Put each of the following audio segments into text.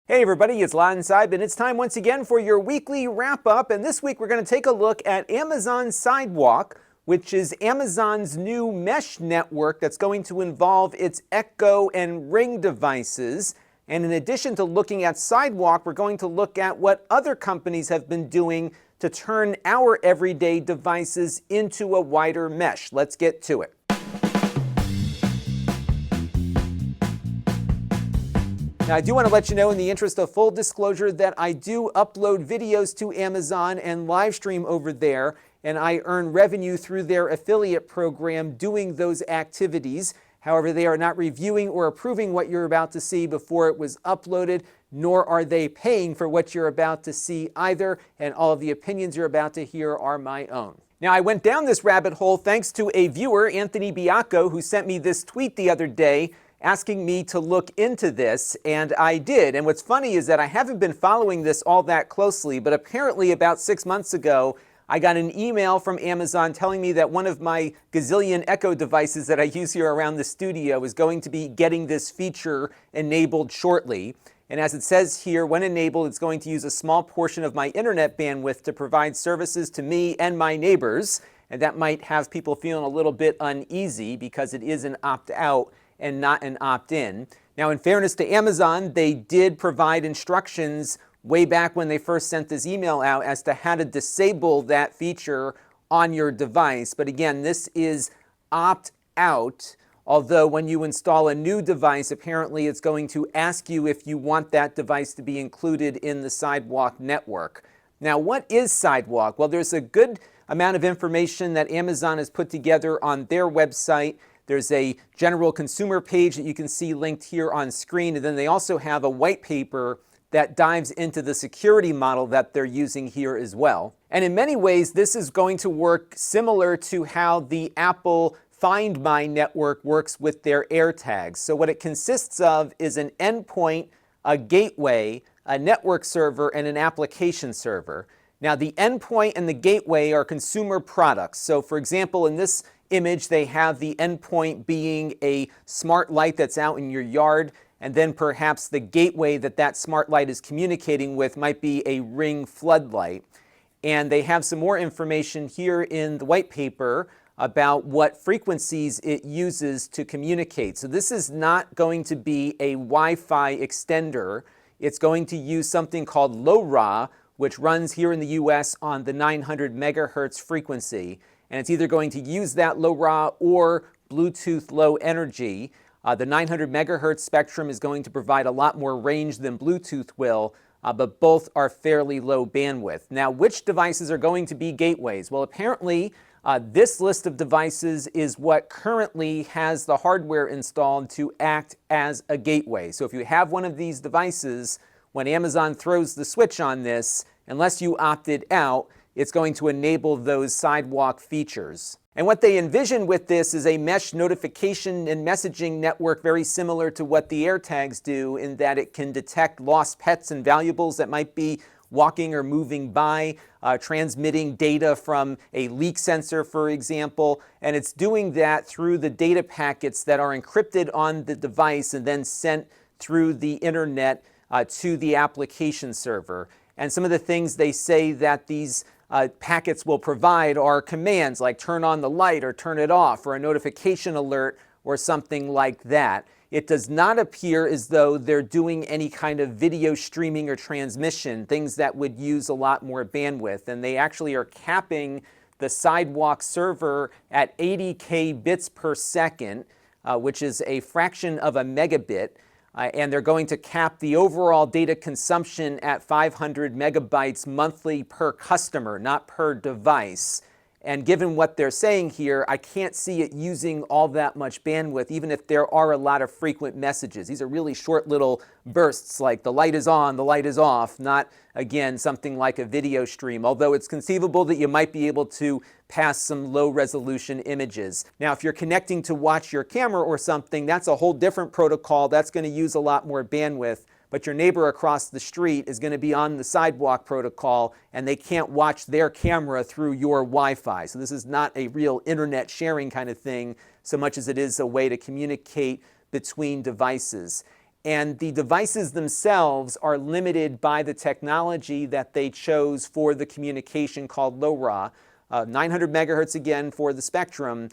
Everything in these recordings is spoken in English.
Hey everybody, it's Lon Seib, and it's time once again for your weekly wrap-up. And this week we're going to take a look at Amazon Sidewalk, which is Amazon's new mesh network that's going to involve its Echo and Ring devices. And in addition to looking at Sidewalk, we're going to look at what other companies have been doing to turn our everyday devices into a wider mesh. Let's get to it. Now, I do want to let you know, in the interest of full disclosure, that I do upload videos to Amazon and live stream over there, and I earn revenue through their affiliate program doing those activities. However, they are not reviewing or approving what you're about to see before it was uploaded, nor are they paying for what you're about to see either, and all of the opinions you're about to hear are my own. Now, I went down this rabbit hole thanks to a viewer, Anthony Biacco, who sent me this tweet the other day asking me to look into this, and I did. And what's funny is that I haven't been following this all that closely, but apparently about 6 months ago, I got an email from Amazon telling me that one of my gazillion Echo devices that I use here around the studio is going to be getting this feature enabled shortly. And as it says here, when enabled, it's going to use a small portion of my internet bandwidth to provide services to me and my neighbors. And that might have people feeling a little bit uneasy because it is an opt-out and not an opt-in. Now, in fairness to Amazon, they did provide instructions way back when they first sent this email out as to how to disable that feature on your device. But again, this is opt-out, although when you install a new device, apparently it's going to ask you if you want that device to be included in the Sidewalk network. Now, what is Sidewalk? Well, there's a good amount of information that Amazon has put together on their website. There's a general consumer page that you can see linked here on screen, and then they also have a white paper that dives into the security model that they're using here as well. And in many ways, this is going to work similar to how the Apple Find My network works with their AirTags. So what it consists of is an endpoint, a gateway, a network server, and an application server. Now, the endpoint and the gateway are consumer products. So for example, in this image, they have the endpoint being a smart light that's out in your yard, and then perhaps the gateway that smart light is communicating with might be a Ring floodlight. And they have some more information here in the white paper about what frequencies it uses to communicate. So this is not going to be a Wi-Fi extender. It's going to use something called LoRa, which runs here in the US on the 900 megahertz frequency. And it's either going to use that LoRa or Bluetooth Low Energy. The 900 megahertz spectrum is going to provide a lot more range than Bluetooth will, but both are fairly low bandwidth. Now, which devices are going to be gateways? Well, apparently, this list of devices is what currently has the hardware installed to act as a gateway. So if you have one of these devices, when Amazon throws the switch on this, unless you opted out, it's going to enable those Sidewalk features. And what they envision with this is a mesh notification and messaging network very similar to what the AirTags do, in that it can detect lost pets and valuables that might be walking or moving by, transmitting data from a leak sensor, for example. And it's doing that through the data packets that are encrypted on the device and then sent through the internet to the application server. And some of the things they say that these packets will provide are commands like turn on the light or turn it off, or a notification alert or something like that. It does not appear as though they're doing any kind of video streaming or transmission, things that would use a lot more bandwidth. And they actually are capping the Sidewalk server at 80K bits per second, which is a fraction of a megabit. And they're going to cap the overall data consumption at 500 megabytes monthly per customer, not per device. And given what they're saying here, I can't see it using all that much bandwidth, even if there are a lot of frequent messages. These are really short little bursts, like the light is on, the light is off, not, again, something like a video stream, although it's conceivable that you might be able to pass some low-resolution images. Now, if you're connecting to watch your camera or something, that's a whole different protocol. That's going to use a lot more bandwidth. But your neighbor across the street is going to be on the Sidewalk protocol, and they can't watch their camera through your Wi-Fi. So this is not a real internet sharing kind of thing, so much as it is a way to communicate between devices. And the devices themselves are limited by the technology that they chose for the communication called LoRa, 900 megahertz again for the spectrum.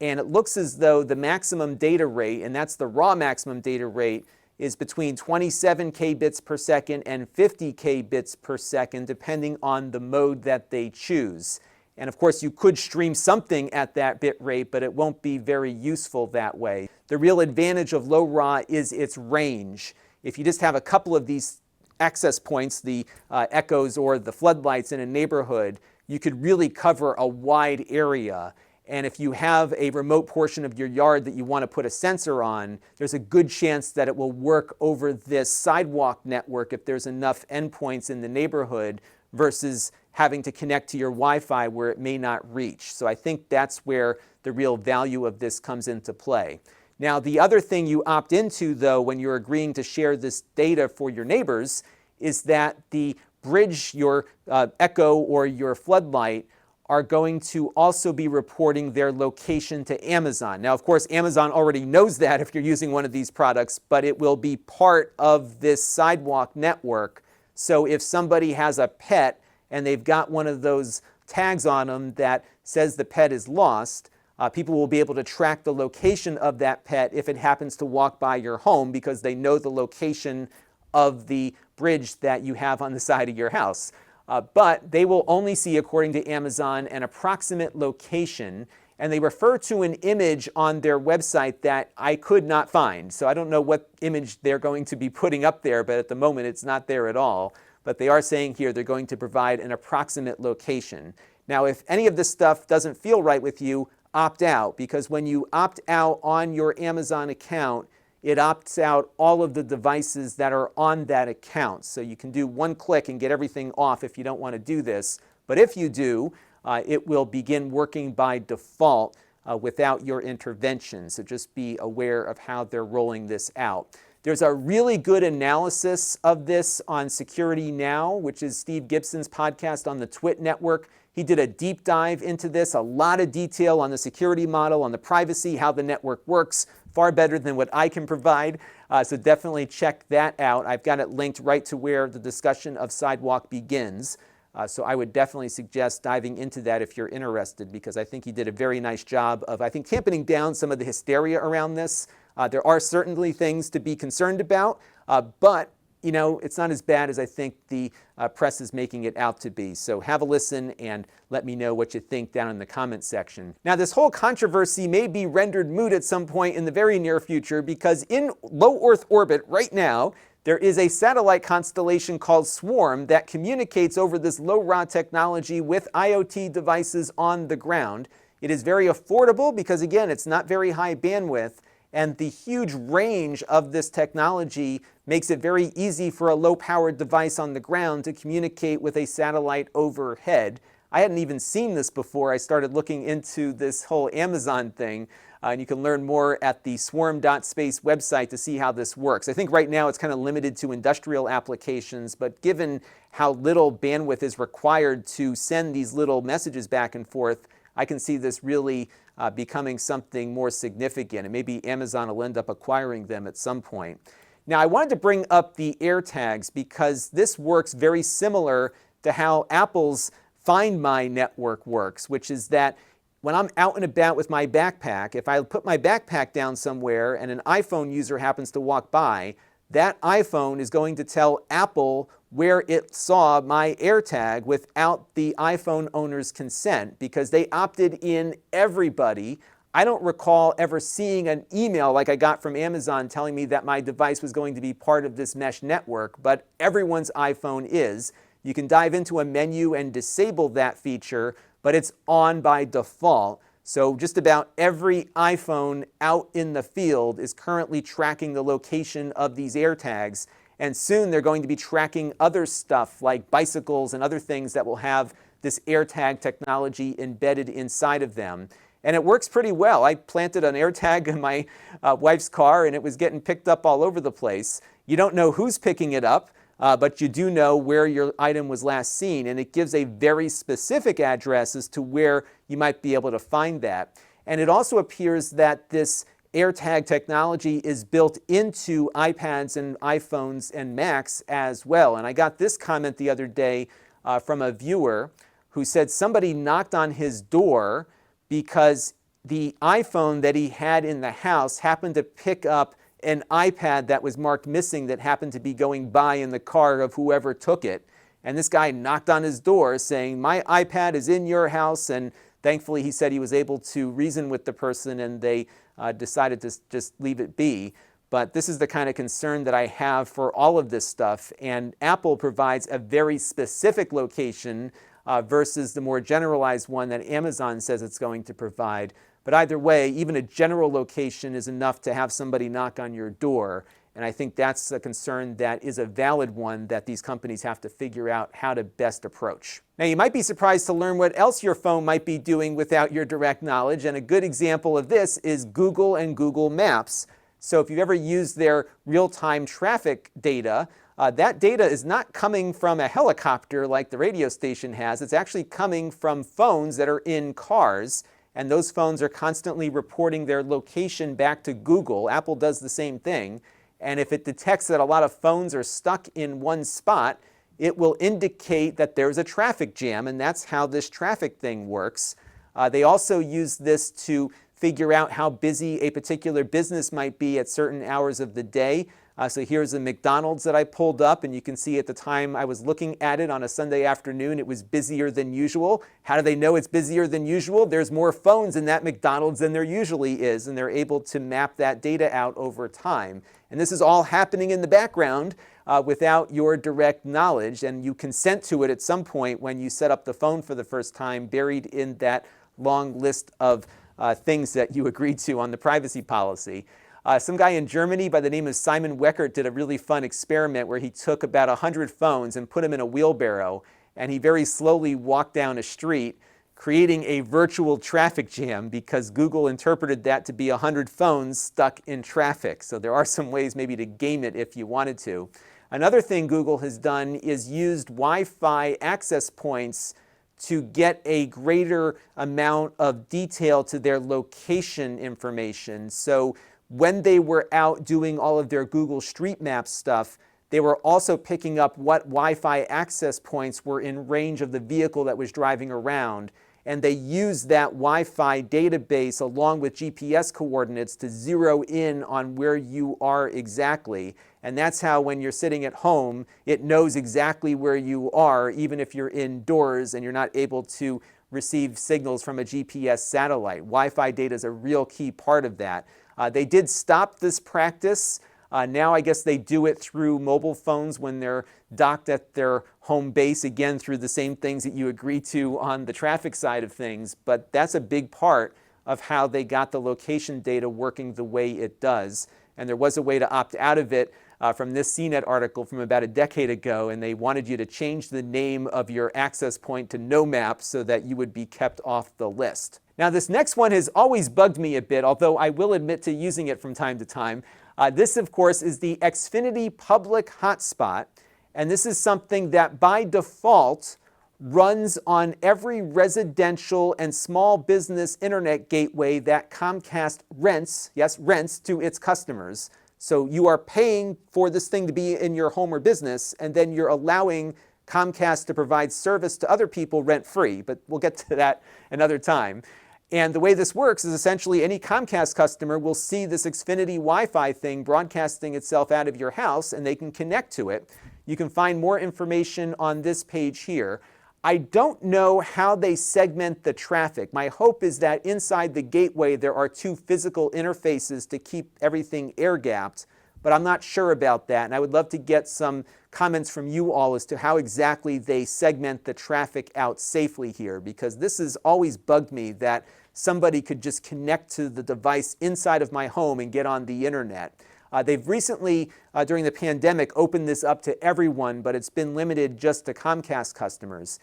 And it looks as though the maximum data rate, and that's the raw maximum data rate, is between 27 kbits per second and 50 kbits per second, depending on the mode that they choose. And of course, you could stream something at that bit rate, but it won't be very useful that way. The real advantage of LoRa is its range. If you just have a couple of these access points, the echoes or the floodlights in a neighborhood, you could really cover a wide area. And if you have a remote portion of your yard that you want to put a sensor on, there's a good chance that it will work over this sidewalk network if there's enough endpoints in the neighborhood versus having to connect to your Wi-Fi where it may not reach. So I think that's where the real value of this comes into play. Now, the other thing you opt into, though, when you're agreeing to share this data for your neighbors is that the bridge, your Echo or your floodlight, are going to also be reporting their location to Amazon. Now, of course, Amazon already knows that if you're using one of these products, but it will be part of this sidewalk network. So if somebody has a pet and they've got one of those tags on them that says the pet is lost, people will be able to track the location of that pet if it happens to walk by your home because they know the location of the bridge that you have on the side of your house. But they will only see, according to Amazon, an approximate location, and they refer to an image on their website that I could not find. So I don't know what image they're going to be putting up there, but at the moment it's not there at all. But they are saying here they're going to provide an approximate location. Now, if any of this stuff doesn't feel right with you, opt out, because when you opt out on your Amazon account, it opts out all of the devices that are on that account. So you can do one click and get everything off if you don't want to do this. But if you do, it will begin working by default without your intervention. So just be aware of how they're rolling this out. There's a really good analysis of this on Security Now, which is Steve Gibson's podcast on the Twit network. He did a deep dive into this, a lot of detail on the security model, on the privacy, how the network works, far better than what I can provide. So definitely check that out. I've got it linked right to where the discussion of Sidewalk begins. So I would definitely suggest diving into that if you're interested, because I think he did a very nice job of, I think, tamping down some of the hysteria around this. There are certainly things to be concerned about, but you know, it's not as bad as I think the press is making it out to be. So have a listen and let me know what you think down in the comments section. Now, this whole controversy may be rendered moot at some point in the very near future, because in low Earth orbit right now, there is a satellite constellation called Swarm that communicates over this LoRa technology with IoT devices on the ground. It is very affordable because, again, it's not very high bandwidth, and the huge range of this technology makes it very easy for a low-powered device on the ground to communicate with a satellite overhead. I hadn't even seen this before I started looking into this whole Amazon thing. And you can learn more at the swarm.space website to see how this works. I think right now it's kind of limited to industrial applications, but given how little bandwidth is required to send these little messages back and forth, I can see this really becoming something more significant, and maybe Amazon will end up acquiring them at some point. Now, I wanted to bring up the AirTags because this works very similar to how Apple's Find My network works, which is that when I'm out and about with my backpack, if I put my backpack down somewhere and an iPhone user happens to walk by, that iPhone is going to tell Apple where it saw my AirTag without the iPhone owner's consent, because they opted in everybody. I don't recall ever seeing an email like I got from Amazon telling me that my device was going to be part of this mesh network, but everyone's iPhone is. You can dive into a menu and disable that feature, but it's on by default. So just about every iPhone out in the field is currently tracking the location of these AirTags, and soon they're going to be tracking other stuff like bicycles and other things that will have this AirTag technology embedded inside of them. And it works pretty well. I planted an AirTag in my wife's car and it was getting picked up all over the place. You don't know who's picking it up, but you do know where your item was last seen, and it gives a very specific address as to where you might be able to find that. And it also appears that this AirTag technology is built into iPads and iPhones and Macs as well. And I got this comment the other day from a viewer who said somebody knocked on his door because the iPhone that he had in the house happened to pick up an iPad that was marked missing that happened to be going by in the car of whoever took it. And this guy knocked on his door saying, "My iPad is in your house." And thankfully, he said he was able to reason with the person and they decided to just leave it be. But this is the kind of concern that I have for all of this stuff. And Apple provides a very specific location versus the more generalized one that Amazon says it's going to provide. But either way, even a general location is enough to have somebody knock on your door. And I think that's a concern that is a valid one that these companies have to figure out how to best approach. Now, you might be surprised to learn what else your phone might be doing without your direct knowledge. And a good example of this is Google and Google Maps. So if you've ever used their real-time traffic data, that data is not coming from a helicopter like the radio station has. It's actually coming from phones that are in cars. And those phones are constantly reporting their location back to Google. Apple does the same thing. And if it detects that a lot of phones are stuck in one spot, it will indicate that there's a traffic jam, and that's how this traffic thing works. They also use this to figure out how busy a particular business might be at certain hours of the day. So here's a McDonald's that I pulled up, and you can see at the time I was looking at it on a Sunday afternoon, it was busier than usual. How do they know it's busier than usual? There's more phones in that McDonald's than there usually is, and they're able to map that data out over time. And this is all happening in the background without your direct knowledge, and you consent to it at some point when you set up the phone for the first time, buried in that long list of things that you agreed to on the privacy policy. Some guy in Germany by the name of Simon Weckert did a really fun experiment where he took about 100 phones and put them in a wheelbarrow, and he very slowly walked down a street, creating a virtual traffic jam because Google interpreted that to be 100 phones stuck in traffic. So there are some ways maybe to game it if you wanted to. Another thing Google has done is used Wi-Fi access points to get a greater amount of detail to their location information. So when they were out doing all of their Google Street Map stuff, they were also picking up what Wi-Fi access points were in range of the vehicle that was driving around. And they used that Wi-Fi database along with GPS coordinates to zero in on where you are exactly. And that's how when you're sitting at home, it knows exactly where you are, even if you're indoors and you're not able to receive signals from a GPS satellite. Wi-Fi data is a real key part of that. They did stop this practice. Now I guess they do it through mobile phones when they're docked at their home base, again through the same things that you agree to on the traffic side of things. But that's a big part of how they got the location data working the way it does. And there was a way to opt out of it from this CNET article from about a decade ago, and they wanted you to change the name of your access point to No Map so that you would be kept off the list. Now this next one has always bugged me a bit, although I will admit to using it from time to time. This, of course, is the Xfinity Public Hotspot, and this is something that by default runs on every residential and small business internet gateway that Comcast rents, yes, rents to its customers. So you are paying for this thing to be in your home or business, and then you're allowing Comcast to provide service to other people rent-free, but we'll get to that another time. And the way this works is essentially any Comcast customer will see this Xfinity Wi-Fi thing broadcasting itself out of your house, and they can connect to it. You can find more information on this page here. I don't know how they segment the traffic. My hope is that inside the gateway there are two physical interfaces to keep everything air-gapped, but I'm not sure about that, and I would love to get some comments from you all as to how exactly they segment the traffic out safely here, because this has always bugged me that somebody could just connect to the device inside of my home and get on the internet. They've recently, during the pandemic, opened this up to everyone, but it's been limited just to Comcast customers.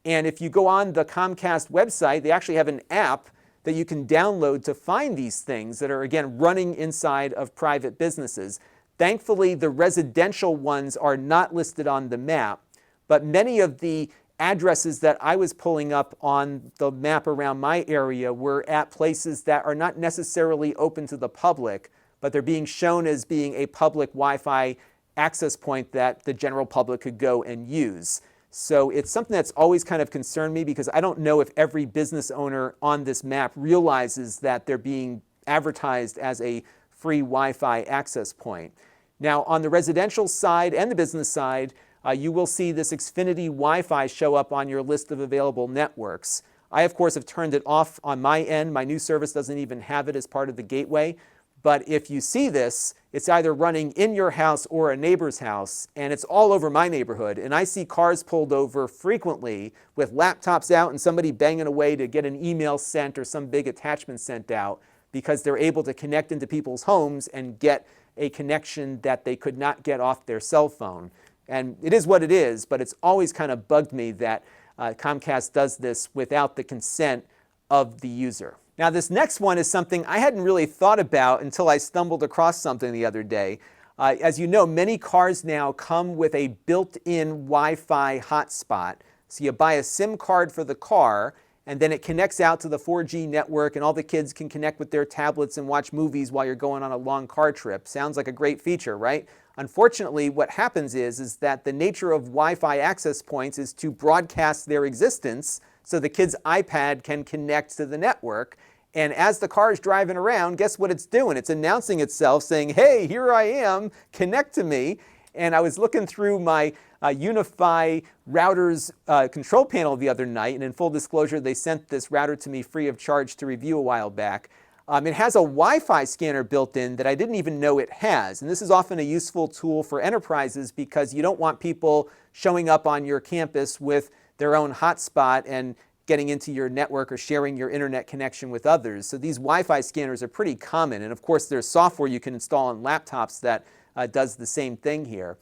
And if you go on the Comcast website, they actually have an app that you can download to find these things that are, again, running inside of private businesses. Thankfully, the residential ones are not listed on the map, but many of the addresses that I was pulling up on the map around my area were at places that are not necessarily open to the public, but they're being shown as being a public Wi-Fi access point that the general public could go and use. So it's something that's always kind of concerned me, because I don't know if every business owner on this map realizes that they're being advertised as a free Wi-Fi access point. Now, on the residential side and the business side, you will see this Xfinity Wi-Fi show up on your list of available networks. I, of course, have turned it off on my end. My new service doesn't even have it as part of the gateway. But if you see this, it's either running in your house or a neighbor's house, and it's all over my neighborhood. And I see cars pulled over frequently with laptops out and somebody banging away to get an email sent or some big attachment sent out, because they're able to connect into people's homes and get a connection that they could not get off their cell phone. And it is what it is, but it's always kind of bugged me that Comcast does this without the consent of the user. Now, this next one is something I hadn't really thought about until I stumbled across something the other day. As you know, many cars now come with a built-in Wi-Fi hotspot. So you buy a SIM card for the car, and then it connects out to the 4G network, and all the kids can connect with their tablets and watch movies while you're going on a long car trip. Sounds like a great feature, right? Unfortunately, what happens is that the nature of Wi-Fi access points is to broadcast their existence so the kid's iPad can connect to the network. And as the car is driving around, guess what it's doing? It's announcing itself saying, hey, here I am, connect to me. And I was looking through my UniFi router's control panel the other night, and in full disclosure, they sent this router to me free of charge to review a while back. It has a Wi-Fi scanner built in that I didn't even know it has. And this is often a useful tool for enterprises, because you don't want people showing up on your campus with their own hotspot and getting into your network or sharing your internet connection with others. So these Wi-Fi scanners are pretty common. And of course, there's software you can install on laptops that does the same thing here.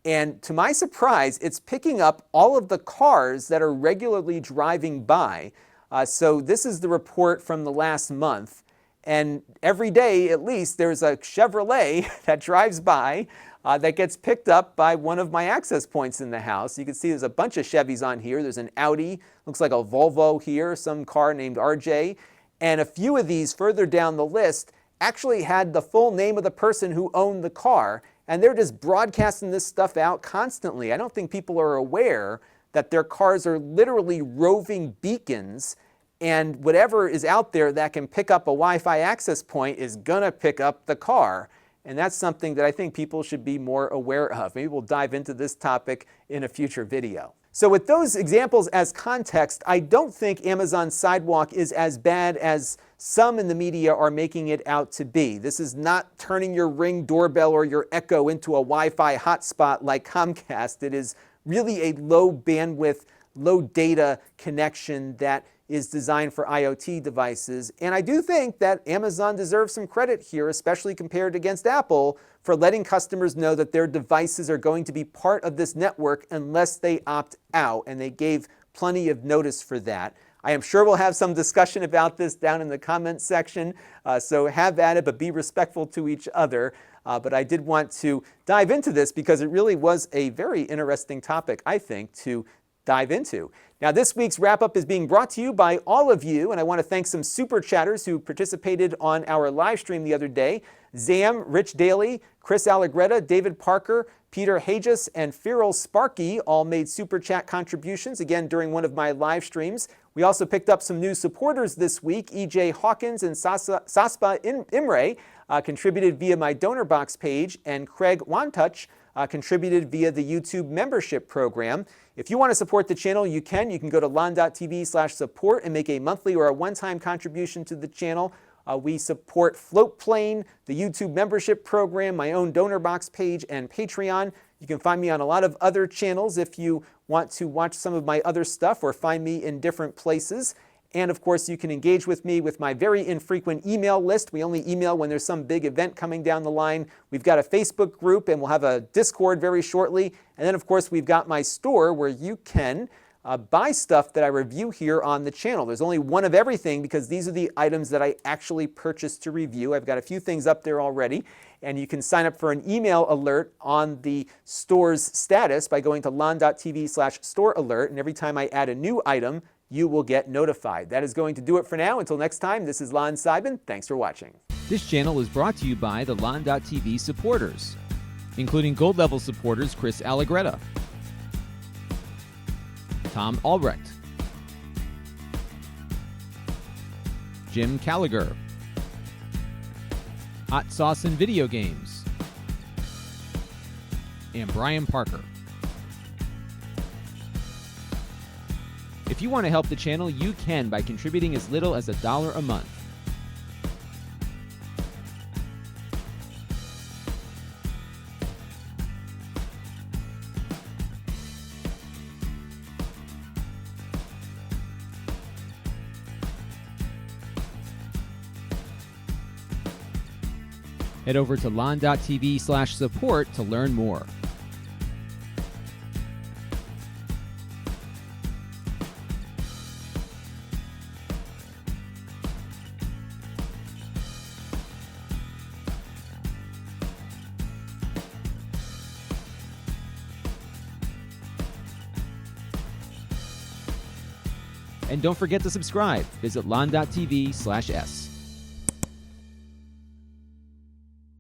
And to my surprise, it's picking up all of the cars that are regularly driving by. So this is the report from the last month. And every day, at least, there's a Chevrolet that drives by that gets picked up by one of my access points in the house. You can see there's a bunch of Chevys on here. There's an Audi, looks like a Volvo here, some car named RJ. And a few of these further down the list actually had the full name of the person who owned the car. And they're just broadcasting this stuff out constantly. I don't think people are aware that their cars are literally roving beacons, and whatever is out there that can pick up a Wi-Fi access point is gonna pick up the car. And that's something that I think people should be more aware of. Maybe we'll dive into this topic in a future video. So with those examples as context, I don't think Amazon Sidewalk is as bad as some in the media are making it out to be. This is not turning your Ring doorbell or your Echo into a Wi-Fi hotspot like Comcast. It is really a low bandwidth, low data connection that is designed for IoT devices. And I do think that Amazon deserves some credit here, especially compared against Apple, for letting customers know that their devices are going to be part of this network unless they opt out. And they gave plenty of notice for that. I am sure we'll have some discussion about this down in the comments section. So have at it, but be respectful to each other. But I did want to dive into this because it really was a very interesting topic, I think, to dive into. Now, this week's wrap-up is being brought to you by all of you, and I want to thank some super chatters who participated on our live stream the other day. Zam, Rich Daly, Chris Allegretta, David Parker, Peter Hages, and Feral Sparky all made super chat contributions, again, during one of my live streams. We also picked up some new supporters this week. EJ Hawkins and Saspa Imre contributed via my donor box page, and Craig Wantuch contributed via the YouTube membership program. If you want to support the channel, you can. You can go to lon.tv/support and make a monthly or a one-time contribution to the channel. We support Floatplane, the YouTube membership program, my own donor box page, and Patreon. You can find me on a lot of other channels if you want to watch some of my other stuff or find me in different places. And of course, you can engage with me with my very infrequent email list. We only email when there's some big event coming down the line. We've got a Facebook group, and we'll have a Discord very shortly. And then, of course, we've got my store where you can buy stuff that I review here on the channel. There's only one of everything because these are the items that I actually purchased to review. I've got a few things up there already. And you can sign up for an email alert on the store's status by going to lon.tv/store alert. And every time I add a new item, you will get notified. That is going to do it for now. Until next time, this is Lon Seidman. Thanks for watching. This channel is brought to you by the Lon.TV supporters, including gold level supporters Chris Allegretta, Tom Albrecht, Jim Callagher, Hot Sauce and Video Games, and Brian Parker. If you want to help the channel, you can by contributing as little as $1 a month. Head over to lon.tv/support to learn more. And don't forget to subscribe. Visit lon.tv/s.